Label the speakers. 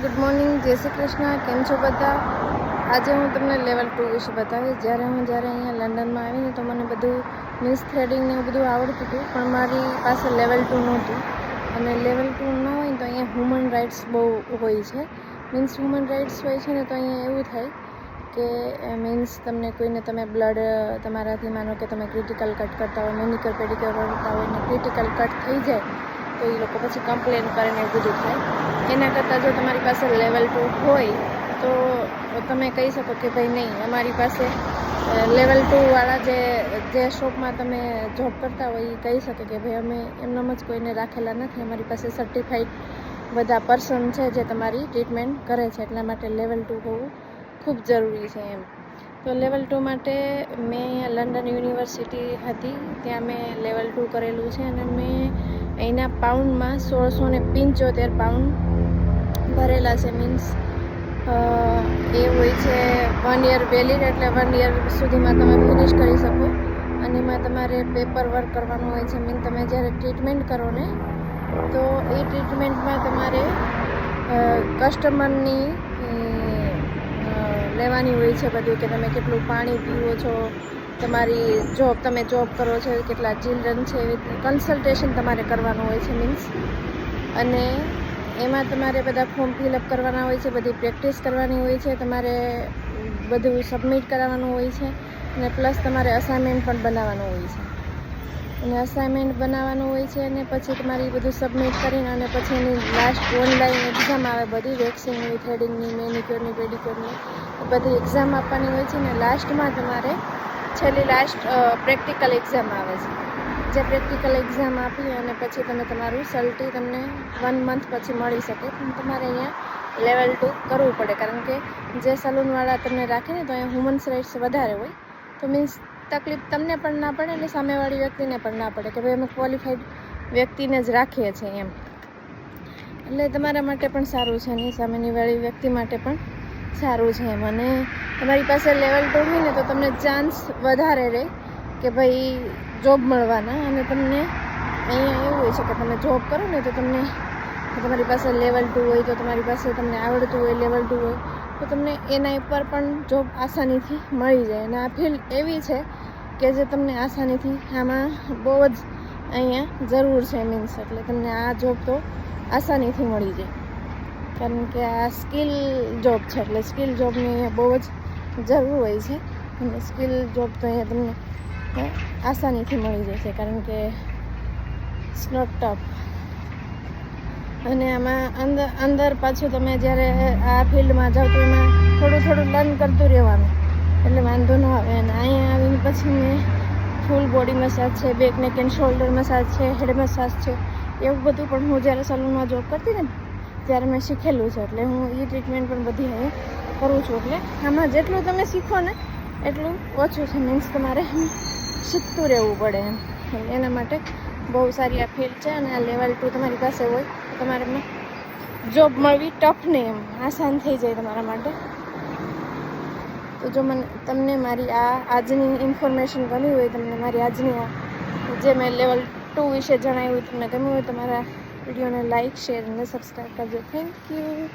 Speaker 1: Good morning, જય શ્રી કૃષ્ણ. કેમ છો બધા? આજે હું તમને લેવલ 2 વિશે બતાવીશ. જ્યારે અહીંયા લંડનમાં આવીને તો મને બધું મીન્સ થ્રેડિંગ ને એવું બધું આવડતું હતું, પણ મારી પાસે લેવલ 2 નહોતું. અને લેવલ 2 ન હોય તો અહીંયા હ્યુમન રાઇટ્સ બહુ હોય છે. મીન્સ હ્યુમન રાઇટ્સ હોય છે ને તો અહીંયા એવું થાય કે મીન્સ તમને કોઈને તમે બ્લડ તમારાથી માનો કે તમે ક્રિટિકલ કટ કરતા હોય, મેનિક્યોર પેડિક્યોર કરતા હોય ને ક્રિટિકલ કટ થઈ જાય તો એ લોકો પછી કમ્પ્લેન કરે ને એવું બધું થાય. એના કરતાં જો તમારી પાસે લેવલ 2 હોય તો તમે કહી શકો કે ભાઈ નહીં, અમારી પાસે લેવલ 2 વાળા જે શોપમાં તમે જોબ કરતા હોય એ કહી શકે કે ભાઈ અમે એમનામ જ કોઈને રાખેલા નથી, અમારી પાસે સર્ટિફાઈડ બધા પર્સન છે જે તમારી ટ્રીટમેન્ટ કરે છે, એટલા માટે લેવલ 2 હોવું ખૂબ જરૂરી છે એમ. તો લેવલ 2 માટે મેં અહીંયા લંડન યુનિવર્સિટી હતી ત્યાં મેં લેવલ 2 કરેલું છે અને મેં અહીંના પાઉન્ડમાં 1675 પાઉન્ડ ભરેલા છે. મીન્સ એ હોય છે 1 યર વેલિડ, એટલે 1 યર સુધીમાં તમે ફિનિશ કરી શકો. અને એમાં તમારે પેપર વર્ક કરવાનું હોય છે. મીન્સ તમે જ્યારે ટ્રીટમેન્ટ કરો ને તો એ ટ્રીટમેન્ટમાં તમારે કસ્ટમરની લેવાની હોય છે બધું, કે તમે કેટલું પાણી પીવો છો, તમારી તમે જોબ કરો છો, કેટલા ચિલ્ડ્રન છે, એવી કન્સલ્ટેશન તમારે કરવાનું હોય છે. મીન્સ અને એમાં તમારે બધા ફોર્મ ફિલઅપ કરવાના હોય છે, બધી પ્રેક્ટિસ કરવાની હોય છે, તમારે બધું સબમિટ કરાવવાનું હોય છે અને પ્લસ તમારે અસાઇનમેન્ટ પણ બનાવવાનું હોય છે. અને અસાઇનમેન્ટ બનાવવાનું હોય છે અને પછી તમારી બધું સબમિટ કરીને અને પછી એની લાસ્ટ ઓનલાઈન એક્ઝામ આવે, બધી વેક્સિંગની, થ્રેડિંગની, મેનિક્યોરની, પેડિક્યોરની બધી એક્ઝામ આપવાની હોય છે. અને લાસ્ટમાં તમારે છેલ્લી લાસ્ટ પ્રેક્ટિકલ એક્ઝામ આવે છે. જે પ્રેક્ટિકલ એક્ઝામ આપી અને પછી તમે તમારું સર્ટી તમને 1 મંથ પછી મળી શકે. પણ તમારે અહીંયા લેવલ 2 કરવું પડે, કારણ કે જે સલૂનવાળા તમને રાખે ને તો અહીંયા હ્યુમન્સ રાઇટ્સ વધારે હોય. તો મીન્સ તકલીફ તમને પણ ના પડે અને સામેવાળી વ્યક્તિને પણ ના પડે કે ભાઈ અમે ક્વોલિફાઈડ વ્યક્તિને જ રાખીએ છીએ એમ. એટલે તમારા માટે પણ સારું છે અને સામેની વાળી વ્યક્તિ માટે પણ સારું છે એમ. અને તમારી પાસે લેવલ 2 હોય ને તો તમને ચાન્સ વધારે રહે કે ભાઈ જોબ મળવાના. અને તમને અહીંયા એવું હોય છે કે તમે જોબ કરો ને તો તમને તમારી પાસે લેવલ 2 હોય તો તમારી પાસે તમને આવડતું હોય લેવલ 2 હોય તો તમને એના ઉપર પણ જોબ આસાનીથી મળી જાય. અને આ ફિલ્ડ એવી છે કે જે તમને આસાનીથી આમાં બહુ જ અહીંયા જરૂર છે. મીન્સ એટલે તમને આ જોબ તો આસાનીથી મળી જાય, કારણ કે આ સ્કિલ જોબ છે. એટલે સ્કિલ જોબની અહીંયા બહુ જ જરૂર હોય છે અને સ્કિલ જોબ તો અહીંયા તમને આસાનીથી મળી જશે, કારણ કે ઇટ્સ નોટ ટફ. અને આમાં અંદર પાછું તમે જ્યારે આ ફિલ્ડમાં જાઓ તો એમાં થોડું લર્ન કરતું રહેવાનું, એટલે વાંધો ન આવે. અને અહીંયા આવીને પછી મેં ફૂલ બોડી મસાજ છે, બેક નેક એન્ડ શોલ્ડર મસાજ છે, હેડ મસાજ છે, એવું બધું પણ હું જ્યારે સલૂનમાં જોબ કરતી ને ત્યારે મેં શીખેલું છે. એટલે હું એ ટ્રીટમેન્ટ પણ બધી અહીંયા કરું છું. એટલે આમાં જેટલું તમે શીખો ને એટલું ઓછું છે. મીન્સ તમારે શીખતું રહેવું પડે એમ. એના માટે બહુ સારી આ ફિલ્ડ છે. અને આ લેવલ 2 તમારી પાસે હોય તો તમારે જોબ મળવી ટફ નહીં, એમ આસાન થઈ જાય તમારા માટે. તો જો તમને મારી આજની ઇન્ફોર્મેશન ગમી હોય, તમને મારી આજની જે મેં લેવલ 2 વિશે જણાવ્યું તમને ગમ્યું હોય તો મારા વિડીયોને લાઇક, શેર અને સબસ્ક્રાઈબ કરજો. Thank you.